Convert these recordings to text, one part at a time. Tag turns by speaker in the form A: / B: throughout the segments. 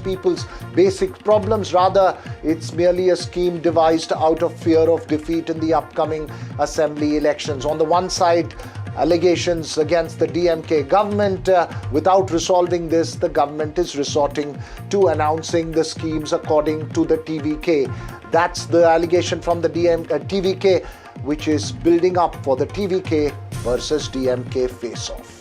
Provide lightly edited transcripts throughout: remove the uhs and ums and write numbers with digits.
A: people's basic problems. Rather, it's merely a scheme devised out of fear of defeat in the upcoming assembly elections. On the one side, allegations against the DMK government. Without resolving this, the government is resorting to announcing the schemes according to the TVK. That's the allegation from the TVK, which is building up for the TVK versus DMK face-off.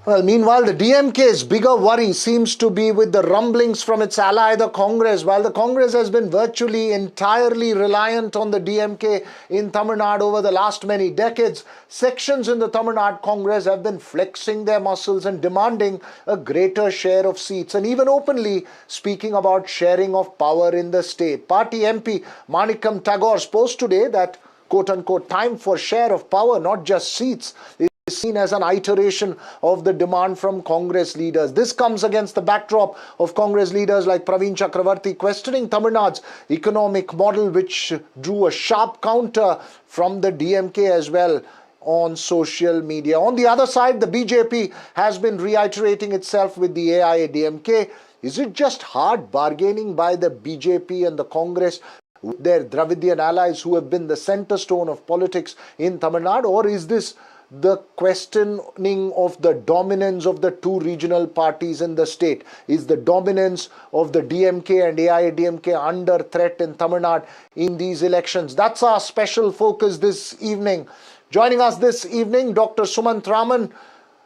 A: Well, meanwhile, the DMK's bigger worry seems to be with the rumblings from its ally, the Congress. While the Congress has been virtually entirely reliant on the DMK in Tamil Nadu over the last many decades, sections in the Tamil Nadu Congress have been flexing their muscles and demanding a greater share of seats, and even openly speaking about sharing of power in the state. Party MP Manikam Tagore's post today that quote-unquote time for share of power, not just seats, is seen as an iteration of the demand from Congress leaders. This comes against the backdrop of Congress leaders like Praveen Chakravarti questioning Tamil Nadu's economic model, which drew a sharp counter from the DMK as well on social media. On the other side, the BJP has been reiterating itself with the AIADMK. Is it just hard bargaining by the BJP and the Congress, their Dravidian allies who have been the center stone of politics in Tamil Nadu, or is this the questioning of the dominance of the two regional parties in the state? Is the dominance of the DMK and AIADMK under threat in Tamil Nadu in these elections? That's our special focus this evening. Joining us this evening, Dr. Sumant Raman,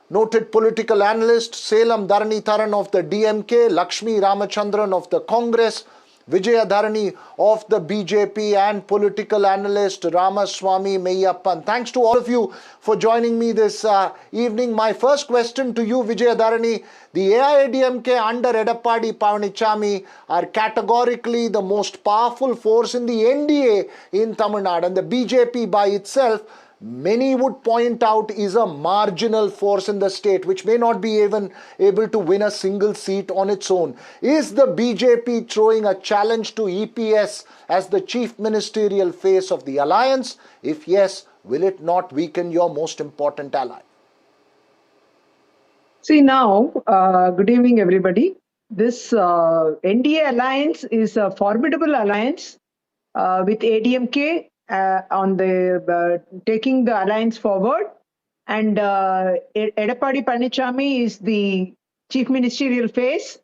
A: noted political analyst, Salem Dharanitharan of the DMK, Lakshmi Ramachandran of the Congress, Vijaya Dharani of the BJP, and political analyst Ramaswamy Meyyappan. Thanks to all of you for joining me this evening. My first question to you, Vijaya Dharani: the AIADMK under Edappadi Pavanichami are categorically the most powerful force in the NDA in Tamil Nadu, and the BJP by itself, many would point out, is a marginal force in the state which may not be even able to win a single seat on its own. Is the BJP throwing a challenge to EPS as the chief ministerial face of the alliance? If yes, will it not weaken your most important ally?
B: See now, good evening everybody. This NDA alliance is a formidable alliance with ADMK on the taking the alliance forward, and Edappadi Panichami is the chief ministerial face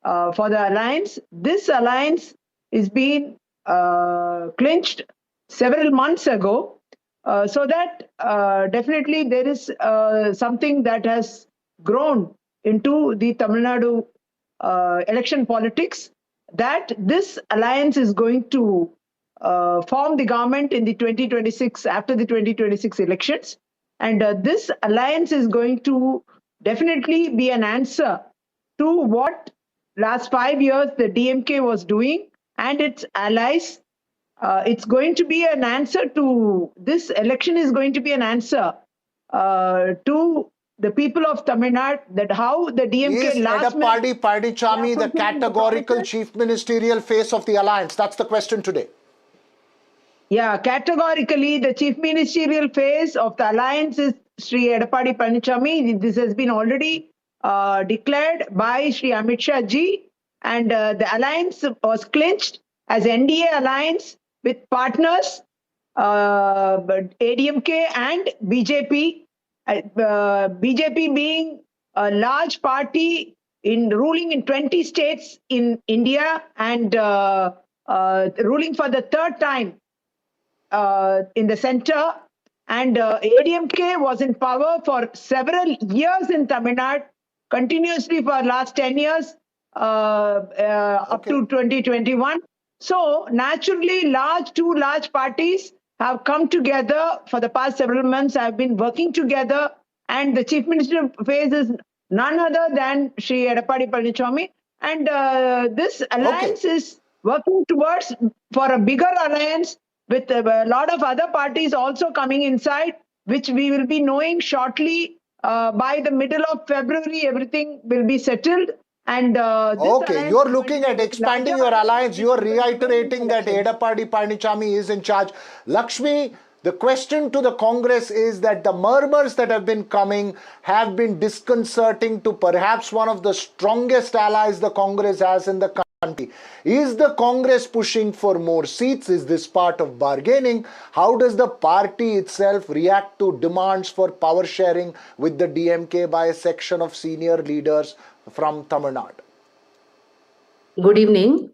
B: for the alliance. This alliance is being clinched several months ago, so that definitely there is something that has grown into the Tamil Nadu election politics, that this alliance is going to form the government in the 2026, after the 2026 elections, and this alliance is going to definitely be an answer to what last 5 years the DMK was doing and its allies. It's going to be an answer to this election, is going to be an answer to the people of Tamil Nadu, that how the DMK
A: is Edappadi Panichami the categorical chief ministerial face of the alliance? That's the question today.
B: Yeah, categorically, the chief ministerial face of the alliance is Sri Edappadi Panichami. This has been already declared by Sri Amit Shah ji, and the alliance was clinched as NDA alliance with partners ADMK and BJP. BJP being a large party in ruling in 20 states in India, and ruling for the third time in the center, and ADMK was in power for several years in Tamil Nadu, continuously for last 10 years up to 2021. So naturally, two large parties have come together for the past several months, have been working together, and the chief minister face is none other than Sri Edappadi Panichami, and this alliance is working towards for a bigger alliance with a lot of other parties also coming inside, which we will be knowing shortly. By the middle of February, everything will be settled. And
A: you're looking at expanding your alliance. You're reiterating that Edappadi Panichami is in charge. Lakshmi, The question to the Congress is that the murmurs that have been coming have been disconcerting to perhaps one of the strongest allies the Congress has in the country. Is the Congress pushing for more seats? Is this part of bargaining? How does the party itself react to demands for power sharing with the DMK by a section of senior leaders from Tamil Nadu?
C: Good evening.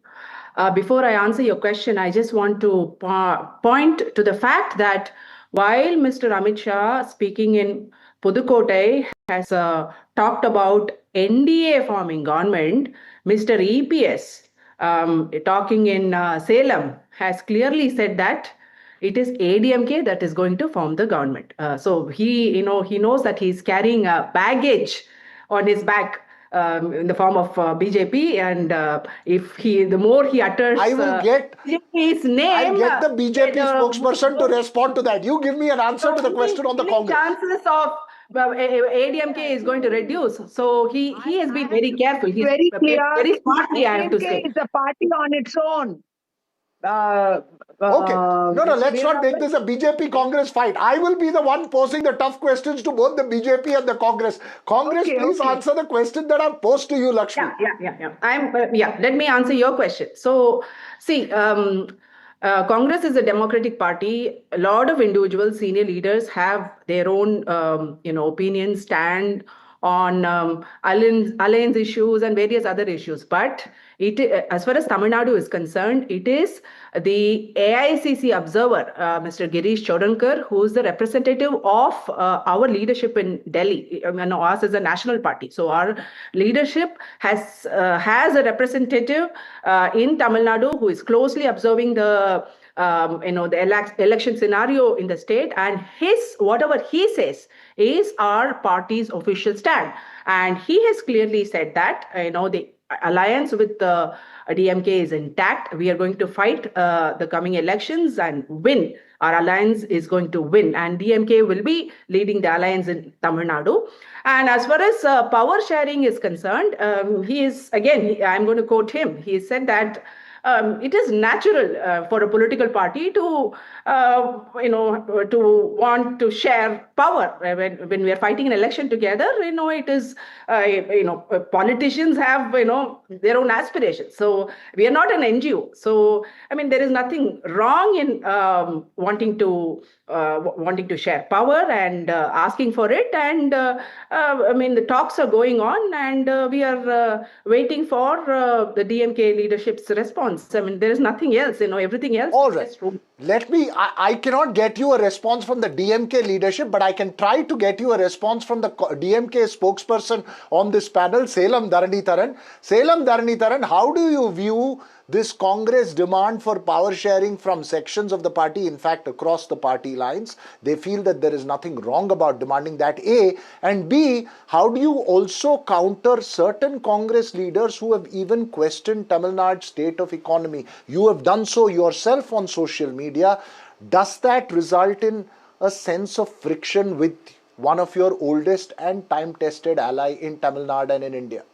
C: Before I answer your question, I just want to point to the fact that while Mr. Amit Shah, speaking in Pudukkottai, has talked about NDA forming government, Mr. EPS, talking in Salem, has clearly said that it is ADMK that is going to form the government. So he knows that he's carrying a baggage on his back in the form of BJP, and the more he utters his name,
A: I'll get the BJP spokesperson to respond to that. You give me an answer to the question on the Congress.
C: Chances of ADMK is going to reduce. So he has been very careful. He's
B: very clear.
C: Very smartly, I have to say.
B: ADMK is a party on its own.
A: Okay. No, let's not make this a BJP Congress fight. I will be the one posing the tough questions to both the BJP and the Congress. Congress, please answer the question that I've posed to you, Lakshmi.
C: Yeah. Let me answer your question. So, see, Congress is a democratic party. A lot of individual senior leaders have their own, opinions, stand on alliance issues and various other issues. But as far as Tamil Nadu is concerned, it is the AICC observer, Mr. Girish Chodankar, who is the representative of our leadership in Delhi, us as a national party. So our leadership has a representative in Tamil Nadu who is closely observing the election scenario in the state, and whatever he says is our party's official stand. And he has clearly said that the alliance with the DMK is intact. We are going to fight the coming elections and win. Our alliance is going to win, and DMK will be leading the alliance in Tamil Nadu. And as far as power sharing is concerned, I'm going to quote him. He said that it is natural for a political party to want to share power when we are fighting an election together. It is politicians have their own aspirations. So we are not an NGO. So there is nothing wrong in wanting to share power and asking for it. And the talks are going on, and we are waiting for the DMK leadership's response. There is nothing else. Everything else.
A: All right. I cannot get you a response from the DMK leadership, but I can try to get you a response from the DMK spokesperson on this panel, Salem Dharanitharan. Salem Dharanitharan, how do you view this Congress demand for power sharing from sections of the party, in fact, across the party lines? They feel that there is nothing wrong about demanding that, A. And B, how do you also counter certain Congress leaders who have even questioned Tamil Nadu's state of economy? You have done so yourself on social media. Does that result in a sense of friction with one of your oldest and time-tested ally in Tamil Nadu and in India?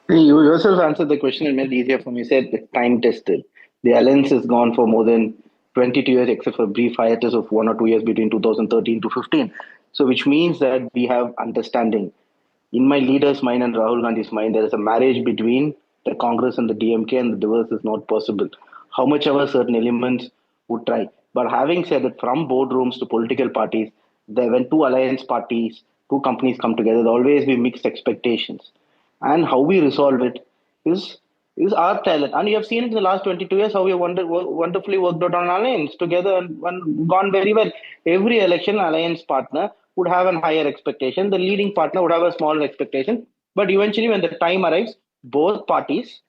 D: You yourself answered the question and made it easier for me. You said it's time-tested. The alliance has gone for more than 22 years, except for a brief hiatus of 1 or 2 years between 2013 to 15. So which means that we have understanding. In my leader's mind and Rahul Gandhi's mind, there is a marriage between the Congress and the DMK, and the divorce is not possible. How much ever certain elements would try. But having said that, from boardrooms to political parties, when two alliance parties, two companies come together, there always be mixed expectations. And how we resolve it is our talent. And you have seen it in the last 22 years how we have wonderfully worked out on alliance together and gone very well. Every election alliance partner would have a higher expectation. The leading partner would have a smaller expectation. But eventually, when the time arrives, both parties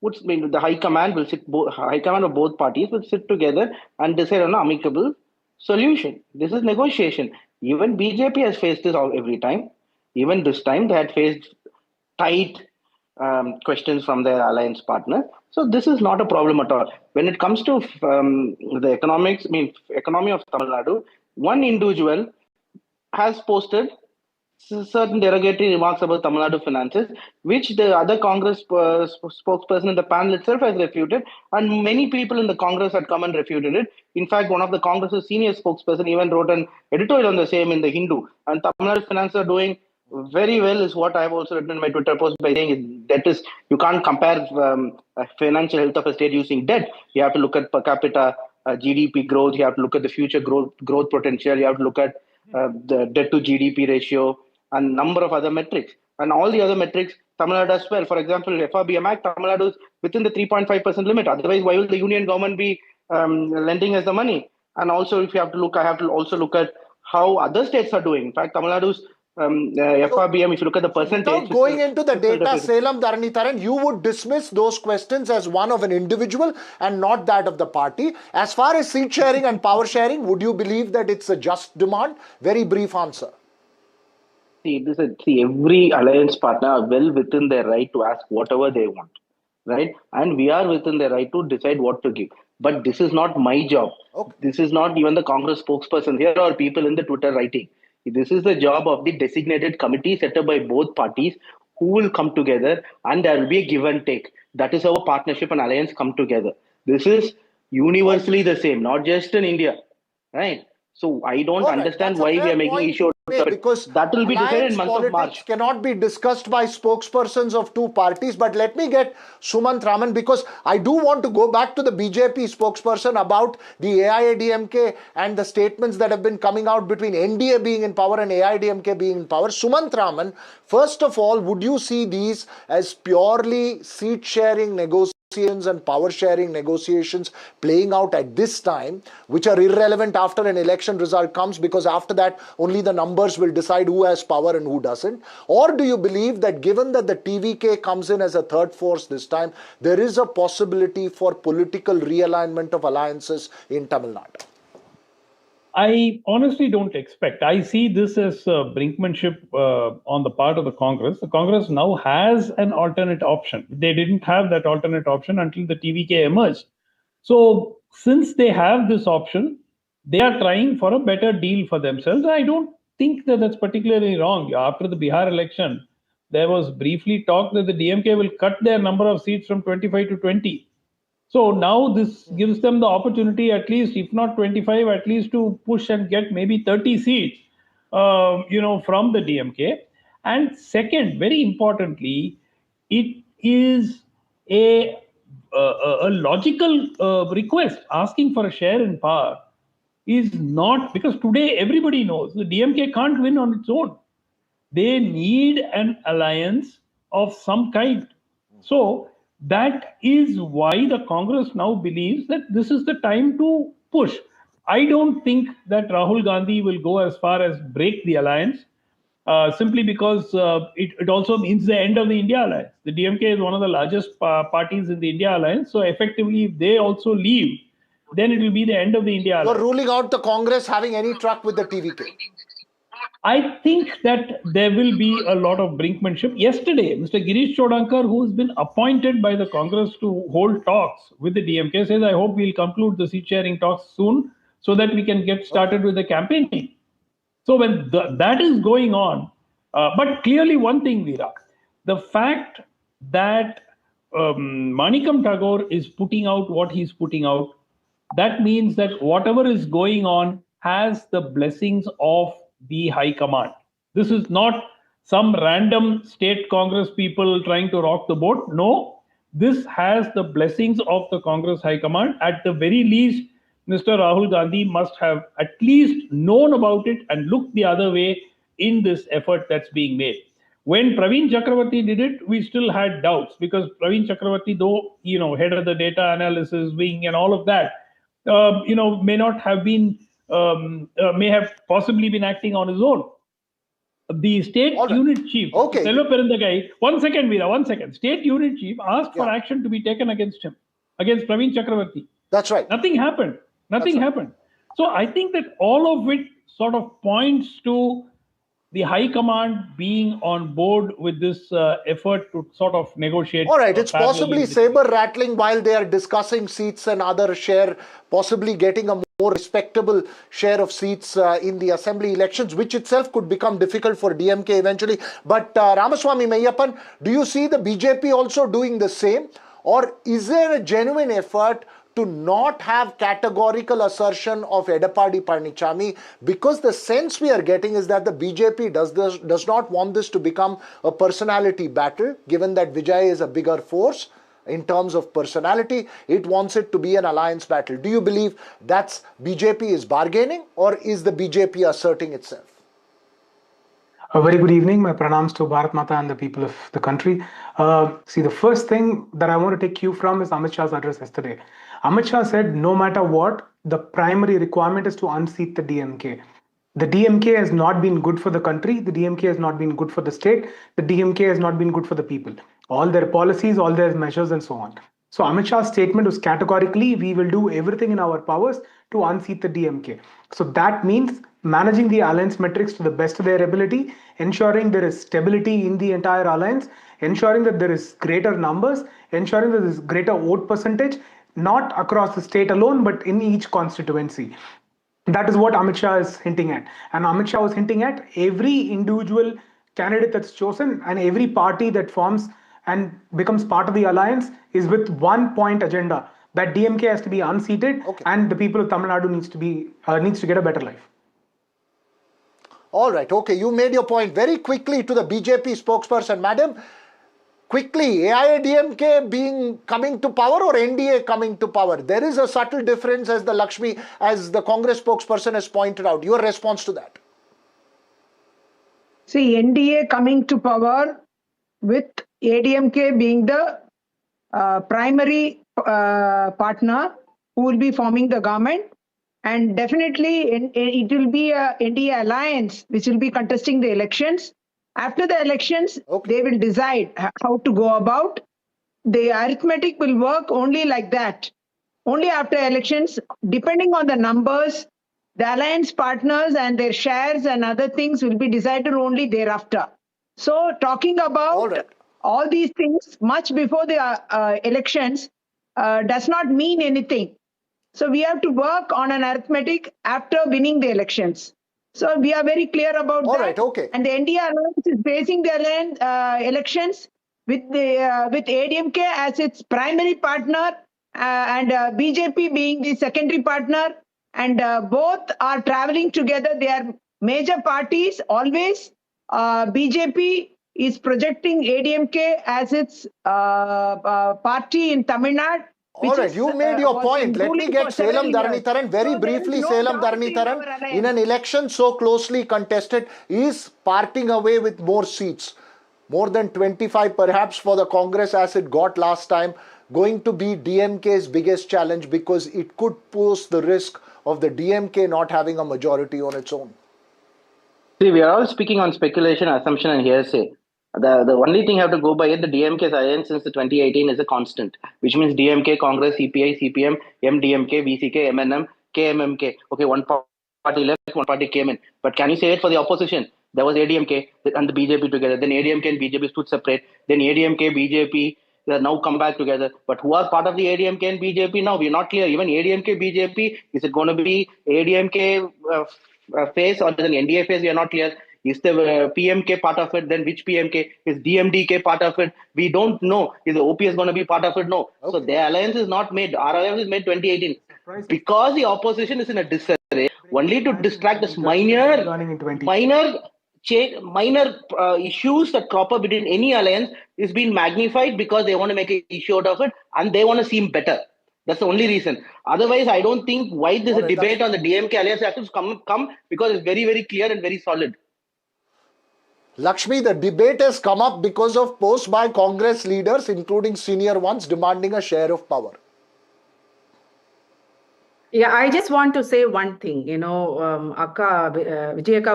D: the high command of both parties will sit together and decide on an amicable solution. This is negotiation. Even BJP has faced this every time. Even this time, they had faced tight questions from their alliance partner. So this is not a problem at all. When it comes to the economy of Tamil Nadu, one individual has posted certain derogatory remarks about Tamil Nadu finances, which the other Congress spokesperson in the panel itself has refuted, and many people in the Congress had come and refuted it. In fact, one of the Congress's senior spokesperson even wrote an editorial on the same in the Hindu. And Tamil Nadu finances are doing very well, is what I have also written in my Twitter post by saying that is you can't compare financial health of a state using debt. You have to look at per capita GDP growth. You have to look at the future growth potential. You have to look at the debt to GDP ratio and number of other metrics. And all the other metrics, Tamil Nadu does well. For example, FRBM Act, Tamil Nadu is within the 3.5% limit. Otherwise, why will the union government be lending us the money? And also, if you have to look, I have to also look at how other states are doing. In fact, Tamil Nadu's FRBM, if you look at the percentage.
A: Without going into the data, Salem Dharanitharan, you would dismiss those questions as one of an individual and not that of the party. As far as seat sharing and power sharing, would you believe that it's a just demand? Very brief answer.
D: See, every alliance partner are well within their right to ask whatever they want, right? And we are within their right to decide what to give. But this is not my job.
A: Okay.
D: This is not even the Congress spokesperson. Here are people in the Twitter writing. This is the job of the designated committee set up by both parties who will come together and there will be a give and take. That is how a partnership and alliance come together. This is universally the same, not just in India, right? So I don't understand why we are making issue
A: because
D: that will be decided in month of March.
A: Cannot be discussed by spokespersons of two parties. But let me get Sumant Raman, because I do want to go back to the BJP spokesperson about the AIADMK and the statements that have been coming out between NDA being in power and AIADMK being in power. Sumant Raman, first of all, would you see these as purely seat sharing negotiations and power sharing negotiations playing out at this time, which are irrelevant after an election result comes, because after that only the numbers will decide who has power and who doesn't? Or do you believe that given that the TVK comes in as a third force this time, there is a possibility for political realignment of alliances in Tamil Nadu?
E: I honestly don't expect. I see this as brinkmanship on the part of the Congress. The Congress now has an alternate option. They didn't have that alternate option until the TVK emerged. So since they have this option, they are trying for a better deal for themselves. I don't think that that's particularly wrong. After the Bihar election, there was briefly talk that the DMK will cut their number of seats from 25 to 20. So now this gives them the opportunity, at least, if not 25, at least to push and get maybe 30 seats, from the DMK. And second, very importantly, it is a logical request. Asking for a share in power is not, because today everybody knows the DMK can't win on its own. They need an alliance of some kind. So that is why the Congress now believes that this is the time to push. I don't think that Rahul Gandhi will go as far as break the alliance, simply because it also means the end of the India alliance. The DMK is one of the largest parties in the India alliance. So effectively, if they also leave, then it will be the end of the India alliance.
A: You're ruling out the Congress having any truck with the TVK?
E: I think that there will be a lot of brinkmanship. Yesterday, Mr. Girish Chodankar, who has been appointed by the Congress to hold talks with the DMK, says, I hope we'll conclude the seat sharing talks soon so that we can get started with the campaigning. So when that is going on, but clearly one thing, Veera, the fact that Manikam Tagore is putting out what he's putting out, that means that whatever is going on has the blessings of the High Command. This is not some random state Congress people trying to rock the boat. No, this has the blessings of the Congress High Command. At the very least, Mr. Rahul Gandhi must have at least known about it and looked the other way in this effort that's being made. When Praveen Chakravarti did it, we still had doubts, because Praveen Chakravarti, though, head of the data analysis wing and all of that, may not have been, may have possibly been acting on his own. The state unit chief, Selva Perendagai, one second, Veera, one second. State unit chief asked for action to be taken against him, against Praveen Chakravarti.
A: That's right.
E: Nothing happened. Nothing happened. So I think that all of it sort of points to the High Command being on board with this effort to sort of negotiate.
A: All right, it's possibly saber rattling while they are discussing seats and other share, possibly getting a more respectable share of seats in the assembly elections, which itself could become difficult for DMK eventually. But Ramaswamy Meyyappan, do you see the BJP also doing the same? Or is there a genuine effort to not have categorical assertion of Edappadi Palaniswamy? Because the sense we are getting is that the BJP does not want this to become a personality battle, given that Vijay is a bigger force in terms of personality. It wants it to be an alliance battle. Do you believe that's BJP is bargaining, or is the BJP asserting itself?
F: A very good evening. My pranams to Bharat Mata and the people of the country. See, the first thing that I want to take cue from is Amit Shah's address yesterday. Amit Shah said, no matter what, the primary requirement is to unseat the DMK. The DMK has not been good for the country. The DMK has not been good for the state. The DMK has not been good for the people. All their policies, all their measures, and so on. So Amit Shah's statement was categorically, we will do everything in our powers to unseat the DMK. So that means managing the alliance metrics to the best of their ability, ensuring there is stability in the entire alliance, ensuring that there is greater numbers, ensuring that there is greater vote percentage, not across the state alone, but in each constituency. That is what Amit Shah is hinting at. And Amit Shah was hinting at every individual candidate that's chosen and every party that forms and becomes part of the alliance is with one point agenda, that DMK has to be unseated, and the people of Tamil Nadu needs to get a better life.
A: All right, okay, you made your point. Very quickly to the BJP spokesperson, madam, quickly, AIADMK coming to power or NDA coming to power? There is a subtle difference, as the Congress spokesperson has pointed out. Your response to that?
B: See, NDA coming to power with ADMK being the primary partner who will be forming the government, and definitely it will be a NDA alliance which will be contesting the elections. After the elections, they will decide how to go about. The arithmetic will work only like that. Only after elections, depending on the numbers, the alliance partners and their shares and other things will be decided only thereafter. So talking about all these things much before the elections does not mean anything. So we have to work on an arithmetic after winning the elections. So we are very clear about that. And the NDA alliance is facing the elections with ADMK as its primary partner and BJP being the secondary partner. And both are traveling together. They are major parties always. BJP is projecting ADMK as its party in Tamil Nadu.
A: All right, you made your point. Let me get Selam Dharanitharan very briefly. Selam Dharanitharan, in an election so closely contested, is parting away with more seats. More than 25 perhaps for the Congress as it got last time, going to be DMK's biggest challenge, because it could pose the risk of the DMK not having a majority on its own.
D: See, we are all speaking on speculation, assumption, and hearsay. The only thing you have to go by is the DMK's alliance since the 2018 is a constant, which means DMK, Congress, CPI, CPM, MDMK, VCK, MNM, KMMK. Okay, one party left, one party came in. But can you say it for the opposition? There was ADMK and the BJP together. Then ADMK and BJP stood separate. Then ADMK, BJP, they are now come back together. But who are part of the ADMK and BJP now? We're not clear. Even ADMK, BJP, is it going to be ADMK phase or is it an NDA phase? We are not clear. Is the PMK part of it? Then which PMK? Is DMDK part of it? We don't know. Is the OPS going to be part of it? No. So the alliance is not made. Our alliance is made 2018. Because the opposition is in a disarray, only to distract this minor issues that crop up between any alliance is being magnified because they want to make an issue out of it and they want to seem better. That's the only reason. Otherwise, I don't think why this debate on the DMK alliance has to come because it's very, very clear and very solid.
A: Lakshmi, the debate has come up because of posts by Congress leaders, including senior ones, demanding a share of power.
C: Yeah, I just want to say one thing. Vijayaka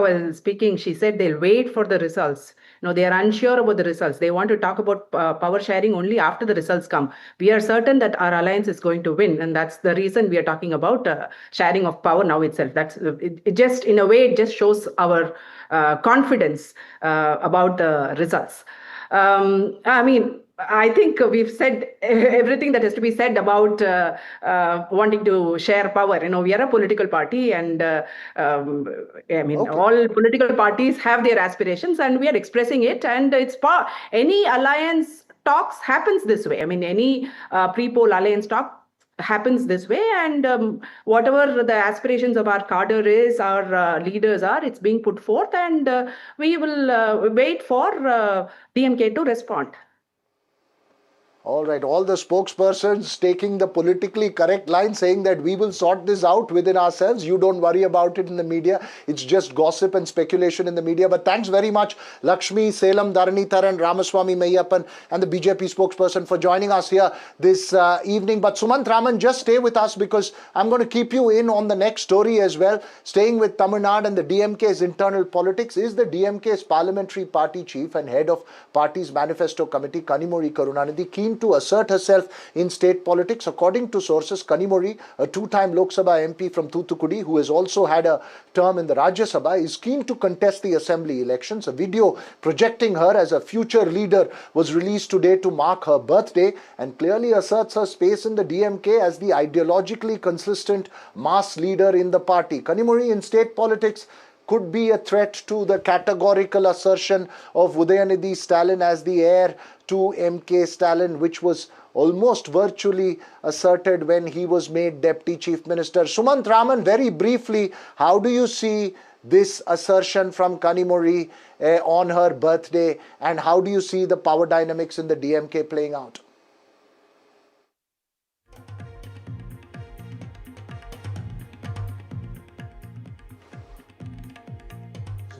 C: was speaking, she said they'll wait for the results. They are unsure about the results. They want to talk about power sharing only after the results come. We are certain that our alliance is going to win, and that's the reason we are talking about sharing of power now itself. That's it just, in a way, it just shows our confidence about the results. I think we've said everything that has to be said about wanting to share power. We are a political party, and all political parties have their aspirations, and we are expressing it. And it's any alliance talks happens this way. Any pre-poll alliance talk happens this way, and whatever the aspirations of our cadre is, our leaders are, it's being put forth, and we will wait for DMK to respond.
A: All right, all the spokespersons taking the politically correct line, saying that we will sort this out within ourselves. You don't worry about it in the media. It's just gossip and speculation in the media. But thanks very much, Lakshmi, Salem, Dharanitharan, Ramaswamy Meyyappan, and the BJP spokesperson for joining us here this evening. But Sumant Raman, just stay with us, because I'm going to keep you in on the next story as well. Staying with Tamil Nadu and the DMK's internal politics, is the DMK's parliamentary party chief and head of party's manifesto committee, Kanimozhi Karunanidhi, keen to assert herself in state politics. According to sources, Kanimozhi, a two-time Lok Sabha MP from Thoothukudi, who has also had a term in the Rajya Sabha, is keen to contest the assembly elections. A video projecting her as a future leader was released today to mark her birthday, and clearly asserts her space in the DMK as the ideologically consistent mass leader in the party. Kanimozhi in state politics could be a threat to the categorical assertion of Udayanidhi Stalin as the heir to MK Stalin, which was almost virtually asserted when he was made Deputy Chief Minister. Sumant Raman, very briefly, how do you see this assertion from Kanimozhi on her birthday, and how do you see the power dynamics in the DMK playing out?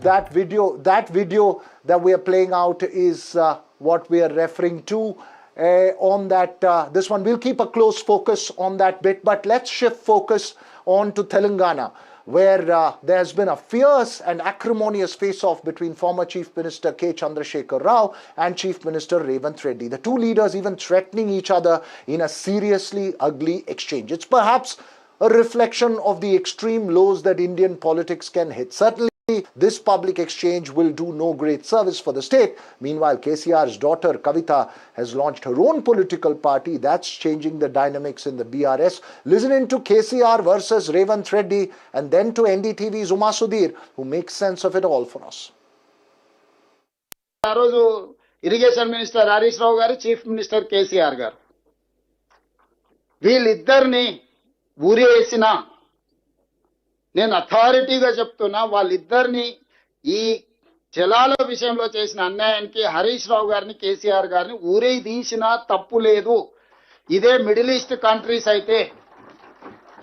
A: That video that we are playing out is what we are referring to on that. This one, we'll keep a close focus on that bit, but let's shift focus on to Telangana, where there has been a fierce and acrimonious face-off between former Chief Minister K. Chandrasekhar Rao and Chief Minister Revanth Reddy. The two leaders even threatening each other in a seriously ugly exchange. It's perhaps a reflection of the extreme lows that Indian politics can hit. Certainly, this public exchange will do no great service for the state. Meanwhile, KCR's daughter Kavita has launched her own political party that's changing the dynamics in the BRS. Listen in to KCR versus Revanth Reddy, and then to NDTV's Uma Sudhir, who makes sense of it all for us.
G: Irrigation Minister Harish Rao garu, Chief Minister KCR garu, వీళ్ళిద్దరిని ఊరేసిన, నేను అథారిటీగా చెప్తున్నా, వాళ్ళిద్దరిని ఈ జలాల విషయంలో చేసిన అన్యాయానికి హరీష్ రావు గారిని, కేసీఆర్ గారిని ఊరే తీసినా తప్పు లేదు. ఇదే మిడిల్ ఈస్ట్ కంట్రీస్ అయితే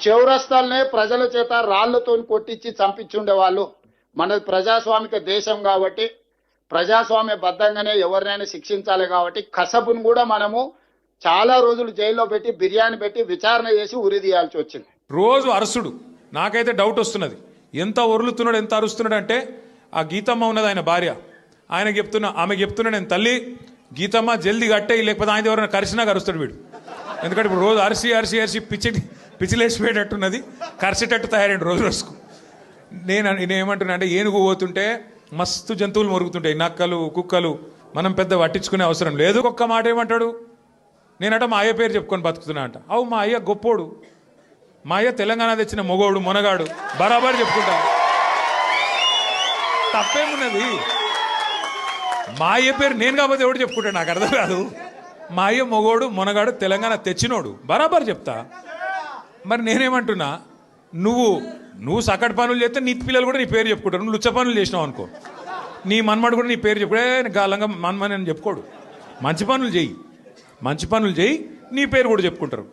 G: చౌరస్తాలనే ప్రజల చేత రాళ్లతో కొట్టించి చంపించుండే వాళ్ళు. మనది ప్రజాస్వామిక దేశం కాబట్టి ప్రజాస్వామ్య బద్ధంగానే ఎవరినైనా శిక్షించాలి కాబట్టి కసబును కూడా మనము చాలా రోజులు జైల్లో పెట్టి బిర్యానీ పెట్టి విచారణ చేసి ఉరిదీయాల్సి వచ్చింది.
H: రోజు అరుసుడు. నాకైతే డౌట్ వస్తున్నది, ఎంత ఒరులుతున్నాడు, ఎంత అరుస్తున్నాడు అంటే, ఆ గీతమ్మ ఉన్నది ఆయన భార్య, ఆమె చెప్తున్నా నేను తల్లి గీతమ్మ జల్దీ కట్టే, లేకపోతే ఆయన ఎవరైనా కరిసినా కరుస్తాడు వీడు. ఎందుకంటే ఇప్పుడు రోజు అరిసి పిచ్చిలేసిపోయేటట్టున్నది, కరిసేటట్టు తయారైంది రోజు రోజుకు. నేనేమంటున్నా అంటే, ఏనుగు పోతుంటే మస్తు జంతువులు మొరుగుతుంటాయి, నక్కలు కుక్కలు, మనం పెద్ద పట్టించుకునే అవసరం లేదు. ఒక్క మాట ఏమంటాడు, నేనట మా అయ్య పేరు చెప్పుకొని బతుకుతున్నా అంట. అవు మా అయ్య గొప్పోడు, మా అయ్య తెలంగాణ తెచ్చిన మొగోడు మొనగాడు, బరాబర్ చెప్పుకుంటాను. తప్పేమున్నది? మా అయ్య పేరు నేను కాకపోతే ఎవడు చెప్పుకుంటాడు, నాకు అర్థం కాదు. మా అయ్య మొగోడు మొనగాడు తెలంగాణ తెచ్చినోడు, బరాబర్ చెప్తా. మరి నేనేమంటున్నా, నువ్వు సకట్ పనులు చేస్తే నీ పిల్లలు కూడా నీ పేరు చెప్పుకుంటారు. నువ్వు లుచ్చ పనులు చేసినావు అనుకో, నీ మన్మడు కూడా నీ పేరు చెప్పుకుంటే గాలంగా మన్మని అని చెప్పుకోడు. మంచి పనులు చేయి, నీ పేరు కూడా చెప్పుకుంటారు.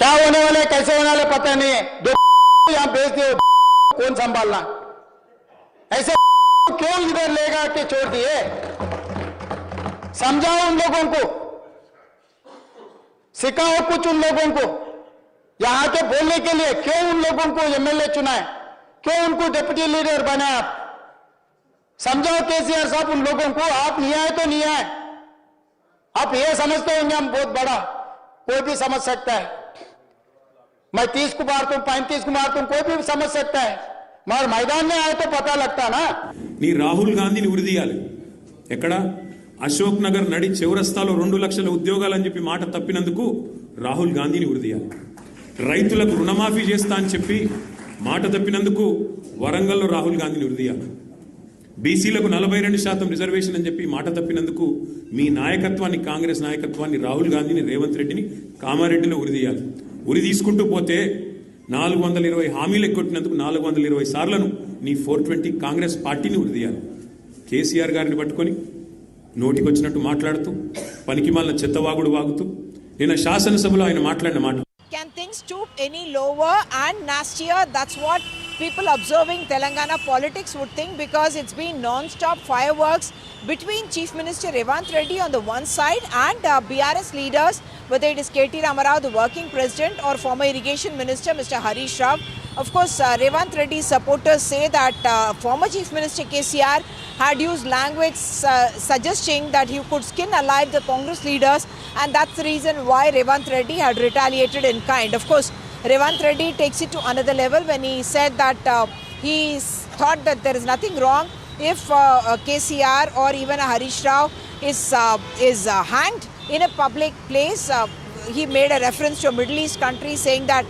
G: क्या होने वाले कैसे होने वाले पता नहीं है, जो यहाँ बेच दे कौन संभालना, ऐसे क्यों इधर लेगा के छोड़ दिए? समझाओ उन लोगों को, सिखाओ कुछ उन लोगों को, यहाँ के बोलने के लिए क्यों उन लोगों को एमएलए चुना है, क्यों उनको डिप्टी लीडर बनाया? आप समझाओ केसीआर साहब उन लोगों को, आप नहीं आए तो नहीं आए, आप ये समझते होंगे हम बहुत बड़ा, कोई भी समझ सकता है, मैं 30 को मारता हूं 35 को मारता हूं, कोई भी समझ सकता है, मगर मैदान में आए तो पता लगता ना.
H: నీ రాహుల్ గాంధీని ఉరిదీయాలి. ఎక్కడ? అశోక్ నగర్ నడి చివరస్తాలో 2 లక్షల ఉద్యోగాలని చెప్పి మాట తప్పినందుకు రాహుల్ గాంధీని ఉరిదీయాలి. రైతులకు రుణమాఫీ చేస్తా అని చెప్పి మాట తప్పినందుకు వరంగల్లో రాహుల్ గాంధీని ఉరిదీయాలి. బీసీలకు 42% రిజర్వేషన్ అని చెప్పి మాట తప్పినందుకు మీ నాయకత్వాన్ని, కాంగ్రెస్ నాయకత్వాన్ని, రాహుల్ గాంధీని, రేవంత్ రెడ్డిని కామారెడ్డిలో ఉరిదీయాలి. ఉరి తీసుకుంటూ పోతే 420 హామీలు ఎగ్గొట్టినందుకు 420 సార్లను నీ 420 కాంగ్రెస్ పార్టీని ఉరిదీయాలి. కేసీఆర్ గారిని పట్టుకొని నోటికొచ్చినట్టు మాట్లాడుతూ పనికిమాలిన చెత్తవాగుడు వాగుతూ నిన్న శాసనసభలో ఆయన మాట్లాడిన మాట.
I: Can things stoop any lower and nastier? That's what people observing Telangana politics would think, because it's been non-stop fireworks between Chief Minister Revanth Reddy on the one side and BRS leaders, whether it is KT Ramarao, the working president, or former irrigation minister Mr. Harish Rao. Of course, Revanth Reddy's supporters say that former Chief Minister KCR had used language suggesting that he could skin alive the Congress leaders, and that's the reason why Revanth Reddy had retaliated in kind. Of course, Revanth Reddy takes it to another level when he said that he thought that there is nothing wrong if KCR or even a Harish Rao is hanged in a public place. He made a reference to a Middle East country, saying that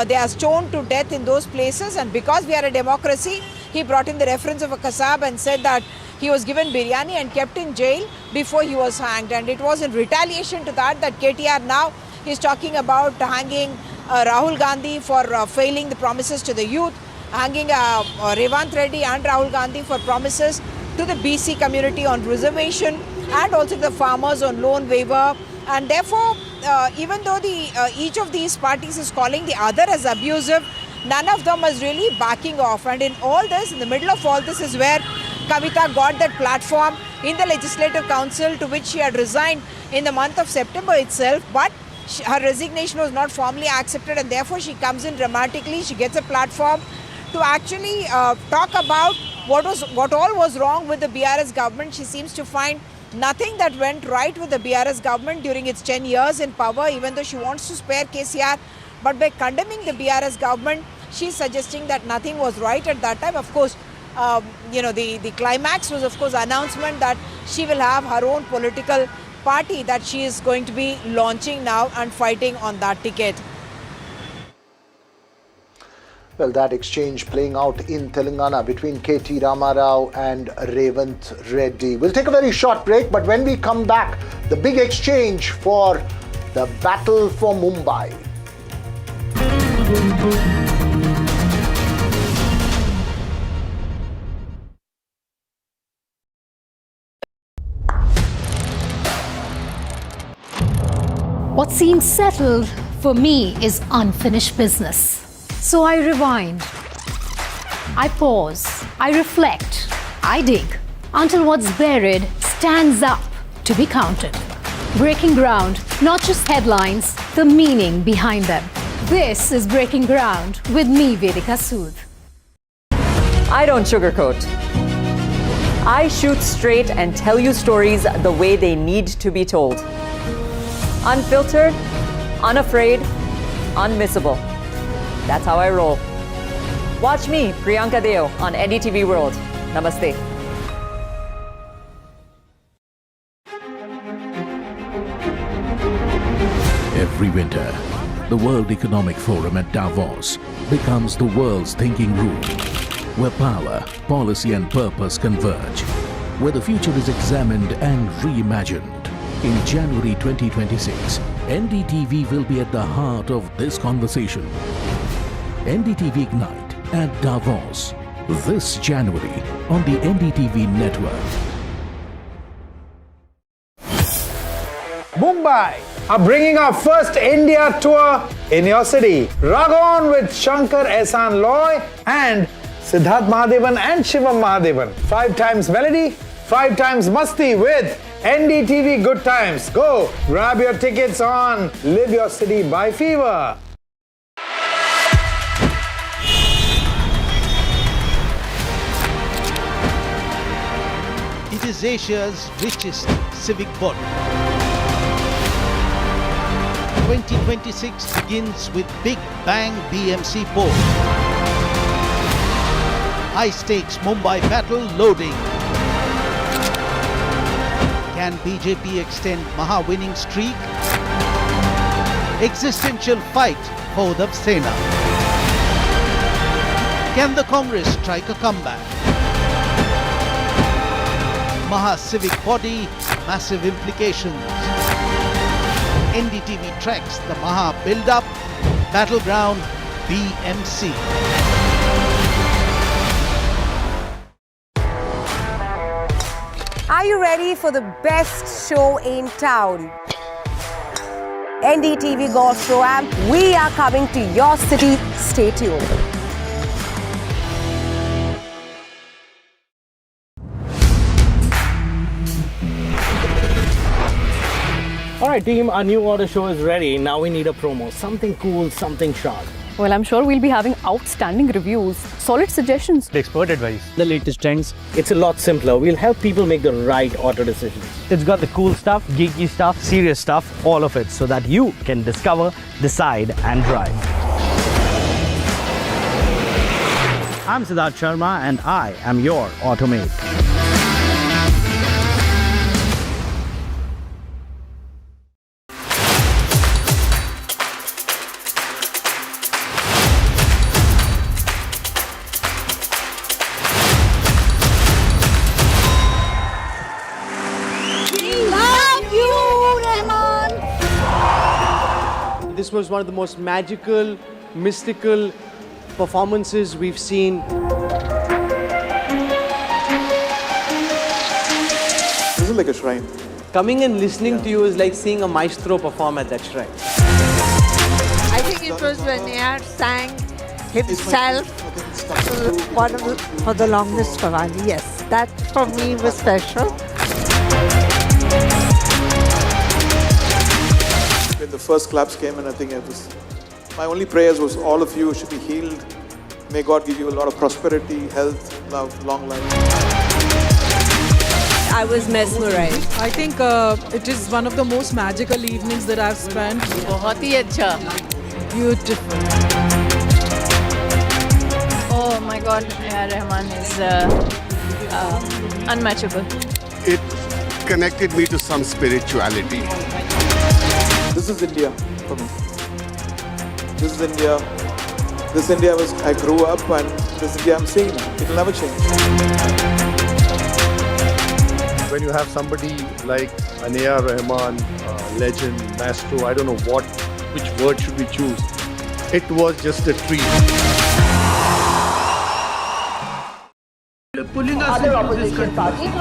I: they are stoned to death in those places, and because we are a democracy, he brought in the reference of a kasab and said that he was given biryani and kept in jail before he was hanged. And it was in retaliation to that KTR now is talking about hanging Rahul Gandhi for failing the promises to the youth, hanging Revanth Reddy and Rahul Gandhi for promises to the BC community on reservation and also to the farmers on loan waiver. And therefore, even though each of these parties is calling the other as abusive, none of them is really backing off. And in all this, in the middle of all this, is where Kavita got that platform in the Legislative Council, to which she had resigned in the month of September itself. But her resignation was not formally accepted, and therefore she comes in dramatically. She gets a platform to actually talk about what all was wrong with the BRS government. She seems to find nothing that went right with the BRS government during its 10 years in power, even though she wants to spare KCR. But by condemning the BRS government, she's suggesting that nothing was right at that time. Of course, the climax was, of course, announcement that she will have her own political party that she is going to be launching now and fighting on that ticket.
A: Well, that exchange playing out in Telangana between KT Ramarao and Revanth Reddy. We'll take a very short break, but when we come back, the big exchange for the battle for Mumbai.
J: What seems settled for me is unfinished business. So I rewind, I pause, I reflect, I dig until what's buried stands up to be counted. Breaking ground, not just headlines, the meaning behind them. This is Breaking Ground with me, Vedika Sood.
K: I don't sugarcoat. I shoot straight and tell you stories the way they need to be told. Unfiltered, unafraid, unmissable. That's how I roll. Watch me, Priyanka Deo, on NDTV World. Namaste.
L: Every winter, the World Economic Forum at Davos becomes the world's thinking room, where power, policy and purpose converge, where the future is examined and reimagined. In January 2026, NDTV will be at the heart of this conversation. NDTV Ignite at Davos this January on the NDTV network.
M: Mumbai are bringing our first India tour in your city. Rock on with Shankar Ehsan Loy and Siddharth Mahadevan and Shivam Mahadevan. 5 times melody, 5 times masti with NDTV Good Times. Go grab your tickets on Live Your City by Fever.
N: It is Asia's richest civic body. 2026 begins with Big Bang BMC Port. High stakes Mumbai battle loading. Can BJP extend Maha winning streak? Existential fight for the Sena. Can the Congress strike a comeback? Maha civic body, massive implications. NDTV tracks the Maha build-up, battleground BMC.
O: Are you ready for the best show in town? NDTV Golf Pro-Am, we are coming to your city. Stay tuned.
P: Alright team, our new order show is ready. Now we need a promo. Something cool, something sharp.
Q: Well, I'm sure we'll be having outstanding reviews, solid suggestions,
P: Expert advice, the latest trends. It's a lot simpler. We'll help people make the right auto decisions. It's got the cool stuff, geeky stuff, serious stuff, all of it, so that you can discover, decide and drive. I'm Siddharth Sharma and I am your Automate.
R: This was one of the most magical, mystical performances we've seen.
S: This is like a shrine.
R: Coming and listening to you is like seeing a maestro perform at that shrine.
T: I think it was when Nayar sang himself for the longest Qawwali. Yes, that for me was special.
S: When the first claps came in, I think my only prayers was all of you should be healed. May God give you a lot of prosperity, health, love, long life.
O: I was mesmerized.
U: I think it is one of the most magical evenings that I've spent.
V: बहुत ही अच्छा.
U: Beautiful.
V: Oh my God, A.R. Rahman is unmatchable.
W: It connected me to some spirituality.
S: This is India for me. This is India. This India I grew up, and this India I'm seeing now. It will never change.
W: When you have somebody like an A.R. Rahman, legend, maestro, I don't know which word should we choose. It was just a treat.
O: Other opposition parties.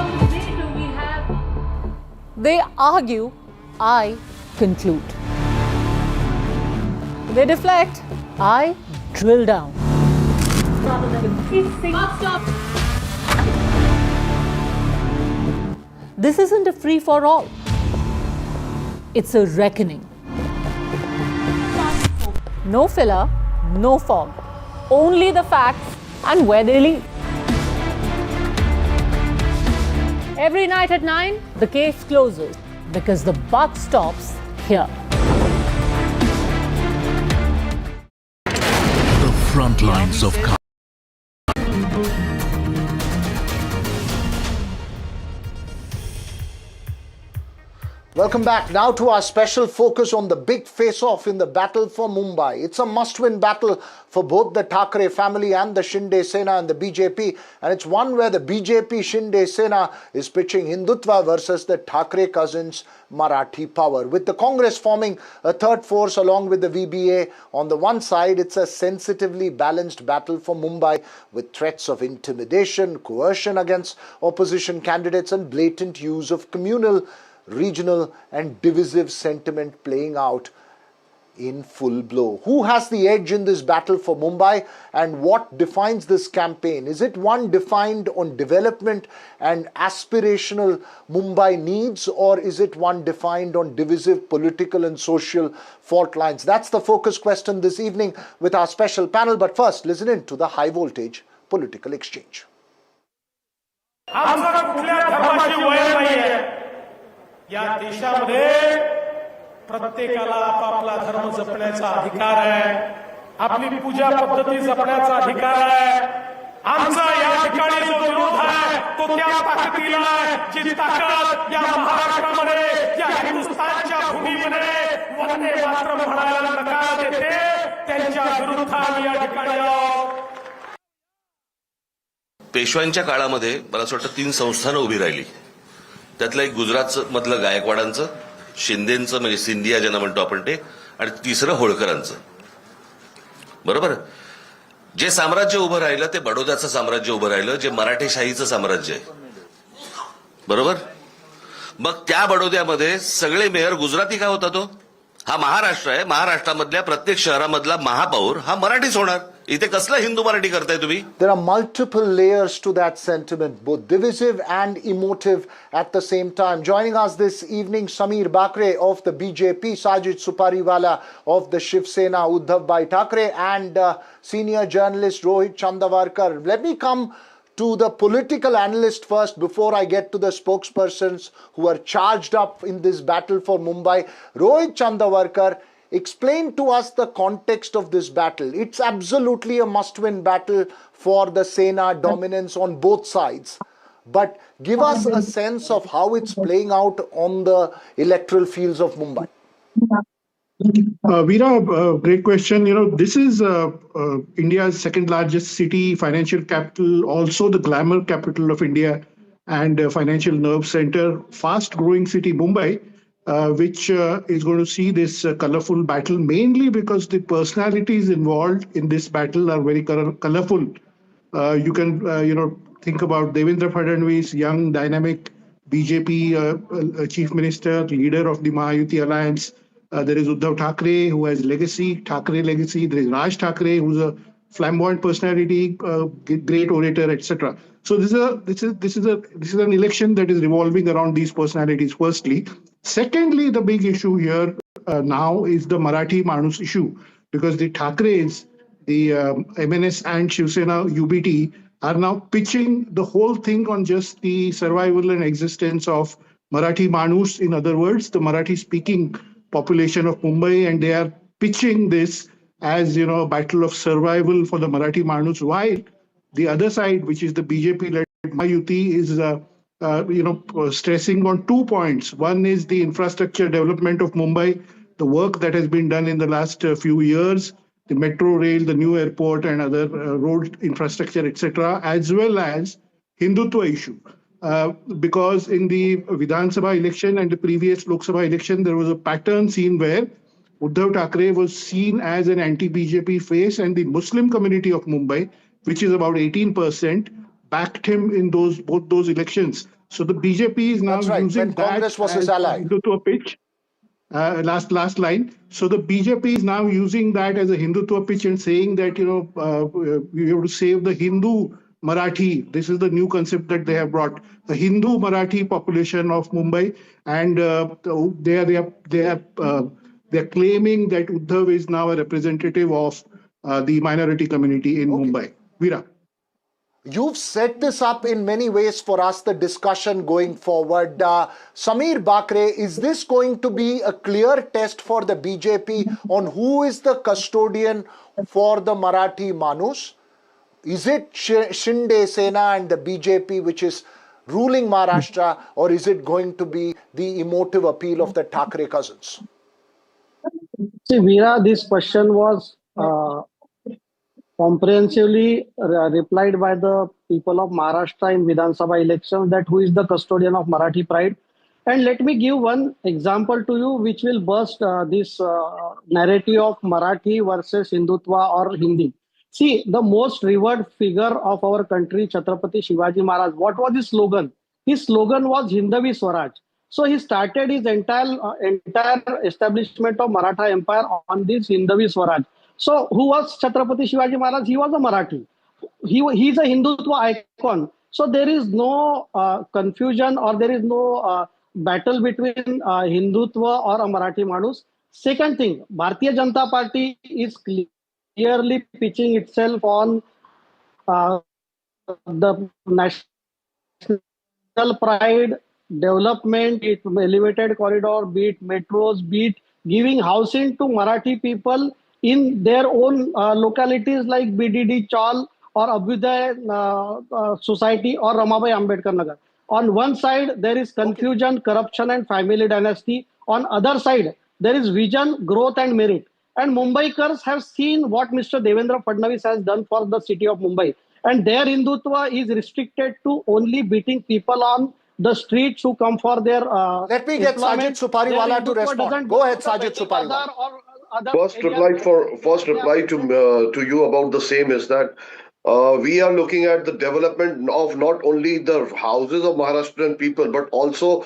J: They argue, I conclude. They deflect, I drill down. This isn't a free-for-all. It's a reckoning. No filler, no fog. Only the facts and where they lead. Every night at 9, the case closes because the buck stops here.
L: The front lines of
A: Welcome back. Now to our special focus on the big face-off in the battle for Mumbai. It's a must-win battle for both the Thackeray family and the Shinde Sena and the BJP. And it's one where the BJP Shinde Sena is pitching Hindutva versus the Thackeray cousins Marathi power. With the Congress forming a third force along with the VBA on the one side, it's a sensitively balanced battle for Mumbai with threats of intimidation, coercion against opposition candidates and blatant use of communal, regional and divisive sentiment playing out in full blow. Who has the edge in this battle for Mumbai, and what defines this campaign? Is it one defined on development and aspirational Mumbai needs, or is it one defined on divisive political and social fault lines? That's the focus question this evening with our special panel. But first, listen in to the high voltage political exchange.
X: या देशामध्ये प्रत्येकाला आपापला धर्म जपण्याचा अधिकार आहे, आपली पूजा पद्धती जपण्याचा अधिकार आहे, आमचा या ठिकाणी जो विरोध आहे तो त्या ताकदीला आहे, जी ताकद या महाराष्ट्रामध्ये या हिंदुस्थानच्या भूमीमध्ये वंदे मातरम म्हणायला नकार देते, त्यांच्या विरुद्ध आम्ही या ठिकाणी आहोत.
B: पेशव्यांच्या काळामध्ये मला असं वाटतं 3 संस्थानं उभी राहिली. त्यातलं एक गुजरातचं मधलं गायकवाडांचं, शिंदेचं म्हणजे सिंधिया ज्यांना म्हणतो आपण ते, आणि तिसरं होळकरांचं. बरोबर. जे साम्राज्य उभं राहिलं ते बडोद्याचं साम्राज्य उभं राहिलं, जे मराठेशाहीचं साम्राज्य आहे. बरोबर. मग त्या बडोद्यामध्ये सगळे मेयर गुजराती का होता? तो हा महाराष्ट्र आहे, महाराष्ट्रामधल्या प्रत्येक शहरामधला महापौर हा मराठीच होणार. इथे कसला हिंदू मराठी करताय तुम्ही?
A: There are multiple layers to that sentiment, both divisive and emotive at the same time. Joining us this evening, Sameer Bakre of the BJP, Sajid Supariwala of the Shiv Sena, Uddhav Bhai Thackeray, and senior journalist Rohit Chandavarkar. Let me come to the political analyst first before I get to the spokespersons who are charged up in this battle for Mumbai. Rohit Chandavarkar, explain to us the context of this battle. It's absolutely a must-win battle for the Sena dominance on both sides. But give us a sense of how it's playing out on the electoral fields of Mumbai.
D: Veera, great question. This is India's second largest city, financial capital, also the glamour capital of India and financial nerve center, fast growing city Mumbai, which is going to see this colorful battle, mainly because the personalities involved in this battle are very colorful. You can, think about Devendra Fadnavis, young, dynamic BJP chief minister, leader of the Mahayuti alliance. There is Uddhav Thackeray, who has Thackeray legacy. There is Raj Thackeray, who's a flamboyant personality, great orator, etc. So this is an election that is revolving around these personalities. Firstly, secondly, the big issue here now is the Marathi Manus issue, because the Thackerays, the MNS and Shiv Sena UBT are now pitching the whole thing on just the survival and existence of Marathi Manus. In other words, the Marathi-speaking population of Mumbai, and they are pitching this as a battle of survival for the Marathi Manus, while the other side, which is the BJP-led Mahayuti, is stressing on 2 points. One is the infrastructure development of Mumbai, the work that has been done in the last few years, the metro rail, the new airport, and other road infrastructure, etc., as well as Hindutva issue. Because in the Vidhan Sabha election and the previous Lok Sabha election, there was a pattern seen where Uddhav Thackeray was seen as an anti-BJP face, and the Muslim community of Mumbai, which is about 18%, backed him in both those elections. So the BJP is now using that
A: Congress was his ally.
D: Hindutva pitch. Last line. So the BJP is now using that as a Hindutva pitch and saying that, we have to save the Hindu Marathi. This is the new concept that they have brought. The Hindu Marathi population of Mumbai, and they are claiming that Uddhav is now a representative of the minority community in Mumbai. Veera.
A: You've set this up in many ways for us, the discussion going forward. Sameer Bakre, is this going to be a clear test for the BJP on who is the custodian for the Marathi Manus? Is it Shinde Sena and the BJP which is ruling Maharashtra, or is it going to be the emotive appeal of the Thackeray cousins?
E: See, Veera, this question was comprehensively replied by the people of Maharashtra in Vidhan Sabha elections, that who is the custodian of Marathi pride. And let me give one example to you which will burst this narrative of Marathi versus Hindutva or Hindi. See, the most revered figure of our country, Chhatrapati Shivaji Maharaj, what was his slogan? His slogan was Hindavi Swaraj. So he started his entire establishment of Maratha Empire on this Hindavi Swaraj. So who was Chhatrapati Shivaji Maharaj? He was a Marathi. He is a Hindutva icon. So there is no confusion, or there is no battle between Hindutva or a Marathi Manus. Second thing, Bharatiya Janata Party is clearly pitching itself on the national pride, development, be it elevated corridor, be it metros, be it giving housing to Marathi people in their own localities like BDD, Chaul, or Abhyuday Society or Ramabai Ambedkar Nagar. On one side, there is confusion, corruption, and family dynasty. On other side, there is vision, growth, and merit. And Mumbaikars have seen what Mr. Devendra Fadnavis has done for the city of Mumbai. And their Hindutva is restricted to only beating people on the streets who come for their
A: Let me get Sajid Supariwala to respond. Go ahead, Sajid Supariwala.
C: First reply to you about the same is that we are looking at the development of not only the houses of Maharashtrian people, but also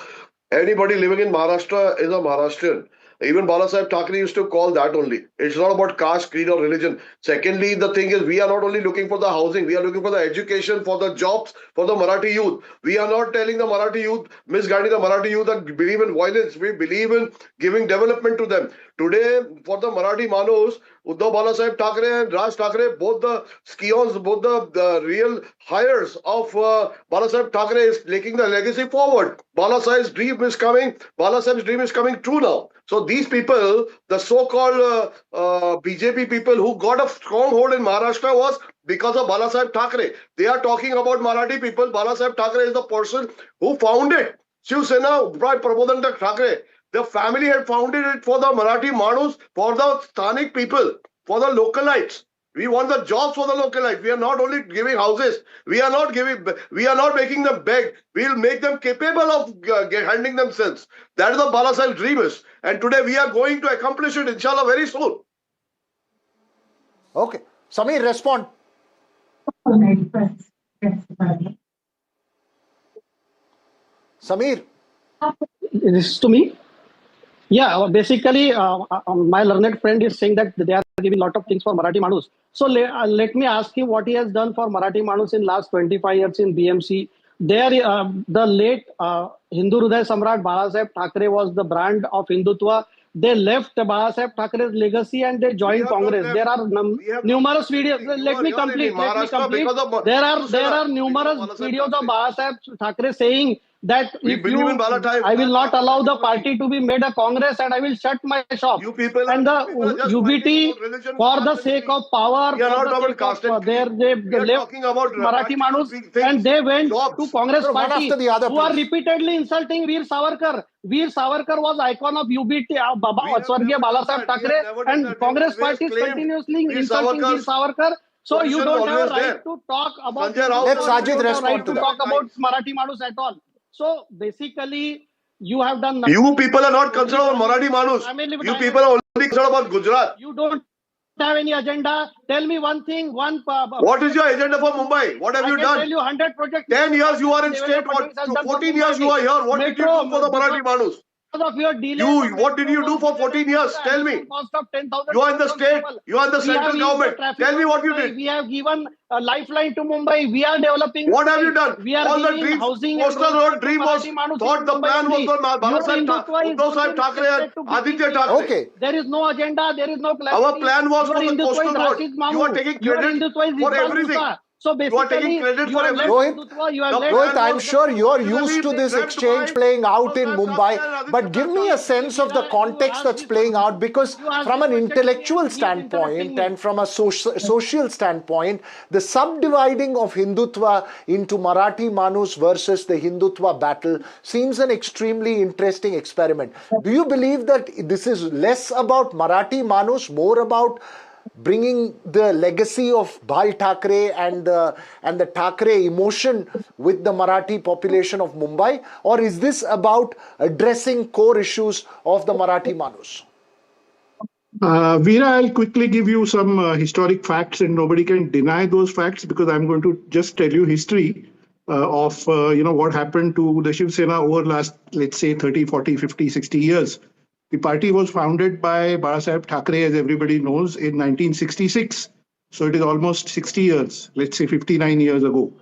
C: anybody living in Maharashtra is a Maharashtrian. Even Balasaheb Thackeray used to call that only. It's not about caste, creed, or religion. Secondly, the thing is, we are not only looking for the housing, we are looking for the education, for the jobs, for the Marathi youth. We are not telling the Marathi youth, misguiding the Marathi youth that believe in violence. We believe in giving development to them. Today, for the Marathi Manus, Uddhav Balasaheb Thackeray and Raj Thackeray, both the scions, both the real hires of Balasaheb Thackeray is taking the legacy forward. Balasaheb's dream is coming true now. So these people, the so-called BJP people who got a stronghold in Maharashtra was because of Balasaheb Thackeray. They are talking about Marathi people. Balasaheb Thackeray is the person who founded Shiv Sena by Prabodhantak Thackeray. The family had founded it for the Marathi Manus, for the Sthanik people, for the localites. We want the jobs for the localites. We are not only giving houses. We are not making them beg. We'll make them capable of handling themselves. That is the Balasaheb dream is. And today we are going to accomplish it, inshallah, very soon.
A: Okay. Samir, respond. Samir.
E: This is to me? Yeah, basically, my learned friend is saying that they are giving a lot of things for Marathi Manus. So let me ask him what he has done for Marathi Manus in last 25 years in BMC. There, the late Hindu Hriday Samrat Balasaheb Thackeray was the brand of Hindutva. They left Balasaheb Thackeray's legacy and they joined Congress. There are numerous videos. Let me complete. There are numerous videos of Balasaheb Thackeray saying that I will not allow the party to be made a Congress and I will shut my shop. And the UBT, for the sake of power, they left Marathi Manus and they went to Congress party who are repeatedly insulting Veer Savarkar. Veer Savarkar was icon of UBT, Swargya Balasaheb Thackeray, and Congress party is continuously insulting Veer Savarkar. So you don't have a right to talk about Marathi Manus at all. So basically, you have done nothing.
C: You people are not concerned about Marathi Manus. You people are only concerned about Gujarat.
E: You don't have any agenda. Tell me one thing.
C: What is your agenda for Mumbai? What have you done?
E: I can tell you 100 projects.
C: 10 years you are in state. 14 years you are here. What did you do for the Marathi Manus? What did you do for 14 years? Tell me. You are in the state. You are in the central government. Tell me what you did.
E: We have given a lifeline to Mumbai. We are developing.
C: What have you done?
E: We are
C: all the dreams.
E: Housing.
C: Coastal Road dream was thought the plan was for Balasaheb Thackeray and Aditya Thackeray.
A: Okay.
E: There is no agenda. There is no plan.
C: Our plan was for the coastal road. You are taking credit for everything.
E: So basically,
C: you are taking credit for everything.
A: Rohit, I'm sure you're used to this exchange playing out in Mumbai, but give me a sense of the context that's playing out, because from an intellectual standpoint and from a social standpoint, the subdividing of Hindutva into Marathi Manus versus the Hindutva battle seems an extremely interesting experiment. Do you believe that this is less about Marathi Manus, more about bringing the legacy of Bal Thackeray and the Thackeray emotion with the Marathi population of Mumbai? Or is this about addressing core issues of the Marathi Manus?
D: Veera, I'll quickly give you some historic facts, and nobody can deny those facts, because I'm going to just tell you history of what happened to the Shiv Sena over last, let's say, 30, 40, 50, 60 years. The party was founded by Balasaheb Thackeray, as everybody knows, in 1966. So it is almost 60 years, let's say 59 years ago.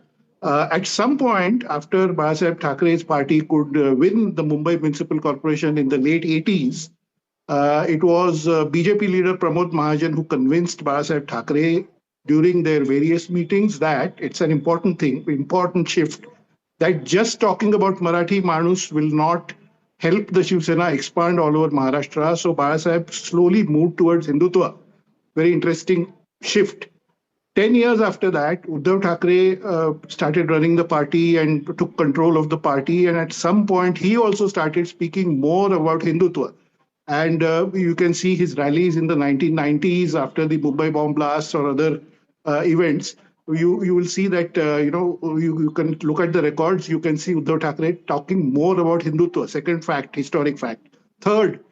D: At some point, after Balasaheb Thackeray's party could win the Mumbai Municipal Corporation in the late 80s, it was BJP leader Pramod Mahajan who convinced Balasaheb Thackeray during their various meetings that it's an important thing, important shift, that just talking about Marathi Manus will not help the Shiv Sena expand all over Maharashtra. So Balasaheb slowly moved towards Hindutva. Very interesting shift. 10 years after that, Uddhav Thackeray started running the party and took control of the party. And at some point, he also started speaking more about Hindutva. And you can see his rallies in the 1990s after the Mumbai bomb blasts or other events. You will see that, you can look at the records. You can see Uddhav Thackeray talking more about Hindutva. Second fact, historic fact. Third,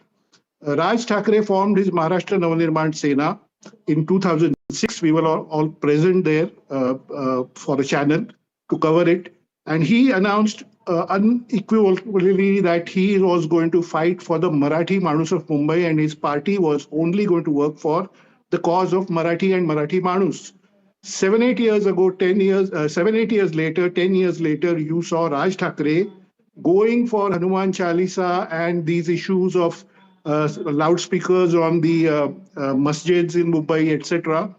D: Raj Thackeray formed his Maharashtra Navnirman Sena in 2006. We were all present there for a channel to cover it. And he announced unequivocally that he was going to fight for the Marathi Manus of Mumbai, and his party was only going to work for the cause of Marathi and Marathi Manus. 7-8 years ago, 10 years later, you saw Raj Thackeray going for Hanuman Chalisa and these issues of loudspeakers on the masjids in Mumbai, etc.,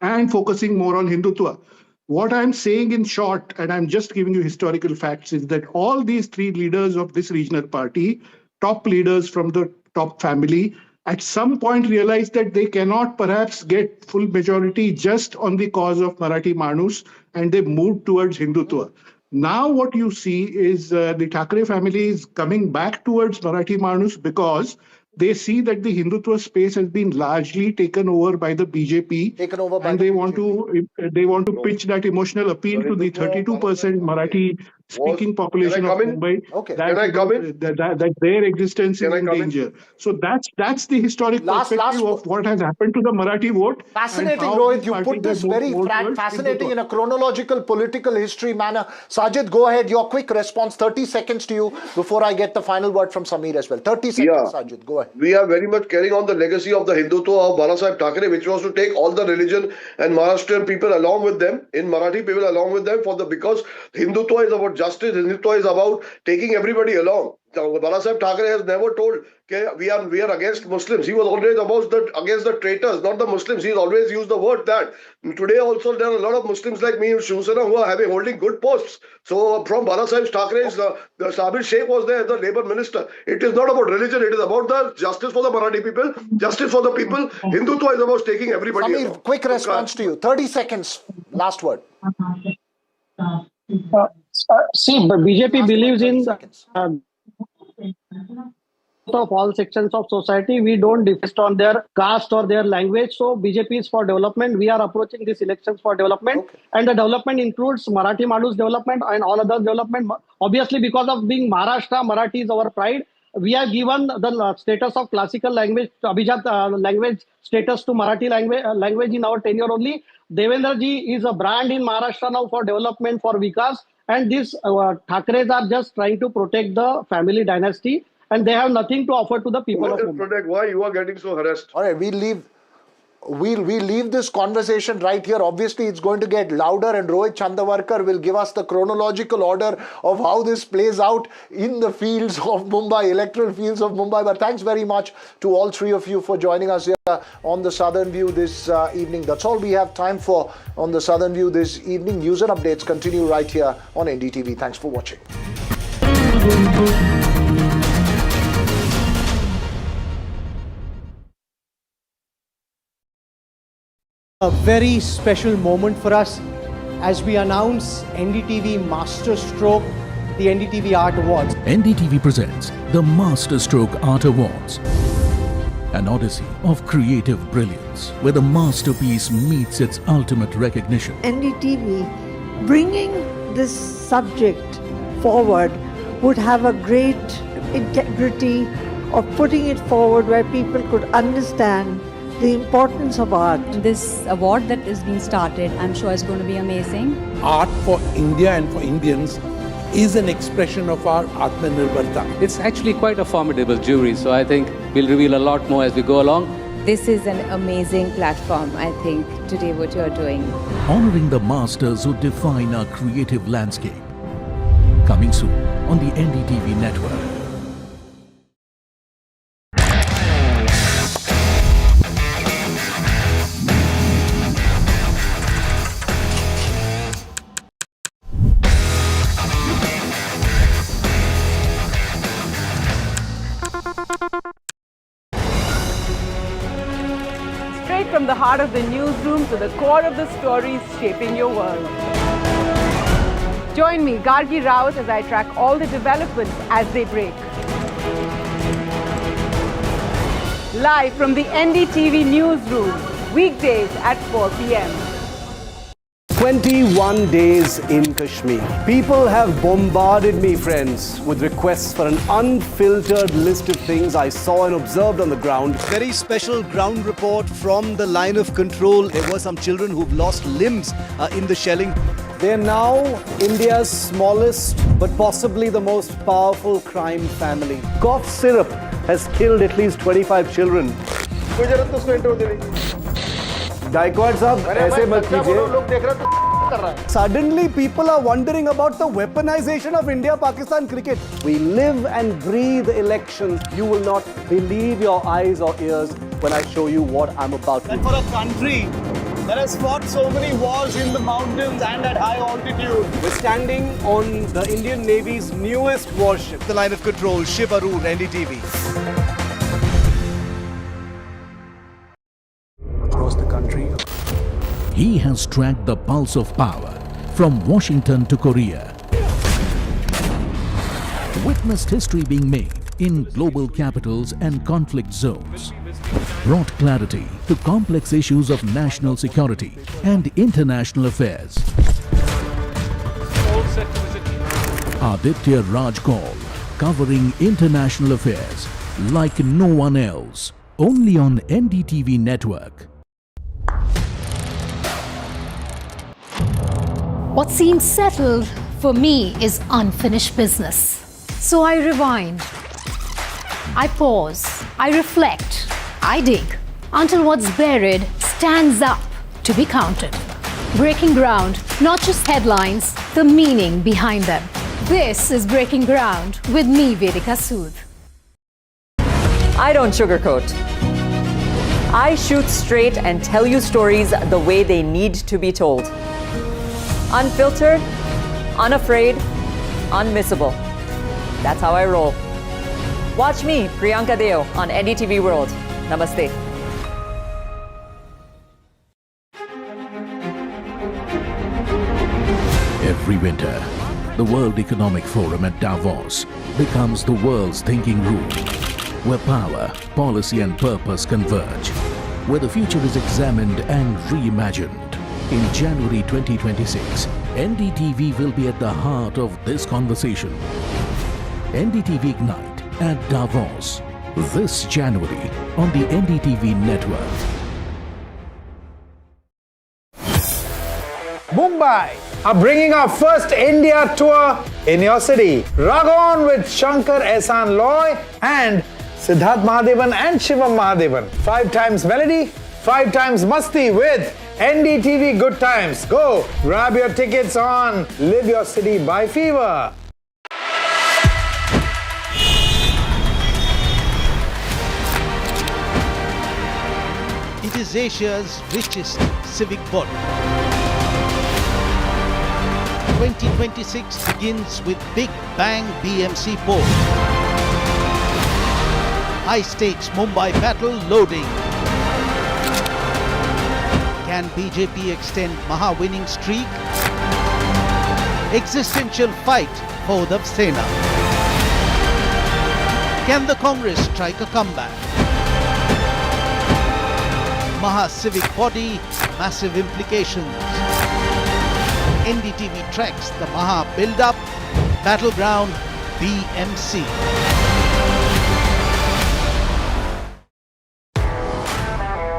D: and focusing more on Hindutva. What I'm saying in short, and I'm just giving you historical facts, is that all these three leaders of this regional party, top leaders from the top family, at some point realized that they cannot perhaps get full majority just on the cause of Marathi Manus, and they moved towards Hindutva. Now what you see is the Thackeray family is coming back towards Marathi Manus because they see that the Hindutva space has been largely taken over by the BJP, and they want to pitch that emotional appeal to the 32% Marathi speaking population of Mumbai that their existence is in danger. So that's the historic perspective of what has happened to the Marathi vote.
A: Fascinating, Rohit. You put this very fascinating in a chronological political history manner. Sajid, go ahead. Your quick response. 30 seconds to you before I get the final word from Sameer as well. 30 seconds, Sajid. Go ahead.
C: We are very much carrying on the legacy of the Hindutva of Balasaheb Thackeray, which was to take all the religion and Maharashtrian people along with them, in Marathi people along with them, because Hindutva is about justice, Hindutva is about taking everybody along. Balasaheb Thackeray has never told we are against Muslims. He was always against the traitors, not the Muslims. He's always used the word that. Today also there are a lot of Muslims like me in Shiv Sena who are holding good posts. So from Balasaheb Thackeray's, the Sabir Sheikh was there, the Labour Minister. It is not about religion. It is about the justice for the Marathi people, justice for the people. Hindutva is about taking everybody
A: Sameer,
C: along.
A: quick response to you. 30 seconds. Last word.
E: See, BJP believes in of all sections of society. We don't differ on their caste or their language. So BJP is for development. We are approaching these elections for development, and the development includes Marathi Manus development and all other development. Obviously, because of being Maharashtra, Marathi is our pride. We are given the status of classical language, Abhijat language status to Marathi language in our tenure only. Devendra ji is a brand in Maharashtra now for development, for Vikas. And these Thackeray's are just trying to protect the family dynasty, and they have nothing to offer to the people of Mumbai.
C: Why you are getting so harassed?
A: All right, we'll leave this conversation right here. Obviously, it's going to get louder, and Rohit Chandavarkar will give us the chronological order of how this plays out in the fields of Mumbai, electoral fields of Mumbai. But thanks very much to all three of you for joining us here on the Southern View this evening. That's all we have time for on the Southern View this evening. News and updates continue right here on NDTV. Thanks for watching.
R: A very special moment for us as we announce NDTV Master Stroke, the NDTV Art Awards.
L: NDTV presents the Master Stroke Art Awards, an odyssey of creative brilliance where the masterpiece meets its ultimate recognition.
F: NDTV bringing this subject forward would have a great integrity of putting it forward where people could understand the importance of art.
V: This award that is being started, I'm sure is going to be amazing.
G: Art for India and for Indians is an expression of our Atmanirbharta.
H: It's actually quite a formidable jury, so I think we'll reveal a lot more as we go along.
V: This is an amazing platform, I think, today what you're doing.
L: Honoring the masters who define our creative landscape. Coming soon on the NDTV network.
Q: the heart of the newsroom to the core of the stories shaping your world. Join me, Gargi Raut, as I track all the developments as they break. Live from the NDTV newsroom, weekdays at 4 p.m.
I: 21 days in Kashmir. People have bombarded me, friends, with requests for an unfiltered list of things I saw and observed on the ground. Very special ground report from the line of control. There were some children who've lost limbs in the shelling. They're now India's smallest but possibly the most powerful crime family. Cough syrup has killed at least 25 children. Gaikwad sahab, aise mat kijiye. Suddenly people are wondering about the weaponization of India-Pakistan cricket. We live and breathe elections. You will not believe your eyes or ears when I show you what I'm about to do.
K: And for a country that has fought so many wars in the mountains and at high altitude.
I: We're standing on the Indian Navy's newest warship. The line of control, Shiv Arun, NDTV.
L: Across the country, he has tracked the pulse of power from Washington to Korea. Witnessed history being made in global capitals and conflict zones. Brought clarity to complex issues of national security and international affairs. Aditya Raj Kaul, covering international affairs like no one else, only on NDTV network.
J: What seems settled for me is unfinished business. So I rewind. I pause. I reflect. I dig until what's buried stands up to be counted. Breaking ground, not just headlines, the meaning behind them. This is Breaking Ground with me, Vedika Sood.
M: I don't sugarcoat. I shoot straight and tell you stories the way they need to be told. Unfiltered, unafraid, unmissable. That's how I roll. Watch me, Priyanka Deo, on NDTV World. Namaste.
L: Every winter, the World Economic Forum at Davos becomes the world's thinking room, where power, policy and purpose converge, where the future is examined and reimagined. In January 2026, NDTV will be at the heart of this conversation. NDTV Ignite at Davos, this January on the NDTV network.
N: Mumbai are bringing our first India tour in your city. Rag on with Shankar Ehsan Loy and Siddharth Mahadevan and Shivam Mahadevan. 5 times melody, 5 times masti with NDTV Good Times. Go grab your tickets on Live Your City by Fever.
Y: It is Asia's richest civic body. 2026 begins with Big Bang BMC poll. High stakes Mumbai battle loading. Can BJP extend Maha winning streak? Existential fight for the Sena. Can the Congress strike a comeback? Maha civic body, massive implications. NDTV tracks the Maha build-up, battleground BMC.